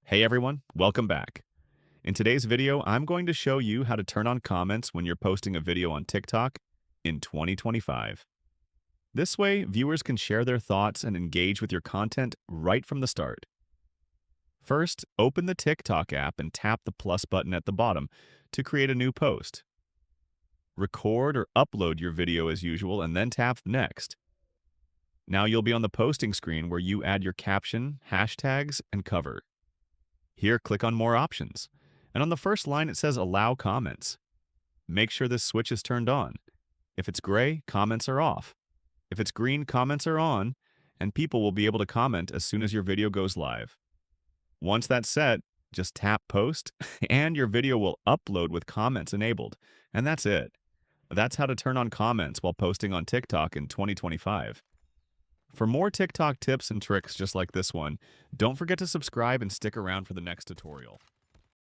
Hey everyone, welcome back. In today's video, I'm going to show you how to turn on comments when you're posting a video on TikTok in 2025. This way, viewers can share their thoughts and engage with your content right from the start. First, open the TikTok app and tap the plus button at the bottom to create a new post. Record or upload your video as usual and then tap Next. Now you'll be on the posting screen where you add your caption, hashtags, and cover. Here, click on More Options, and on the first line it says Allow Comments. Make sure this switch is turned on. If it's gray, comments are off. If it's green, comments are on, and people will be able to comment as soon as your video goes live. Once that's set, just tap Post, and your video will upload with comments enabled. And that's it. That's how to turn on comments while posting on TikTok in 2025. For more TikTok tips and tricks just like this one, don't forget to subscribe and stick around for the next tutorial.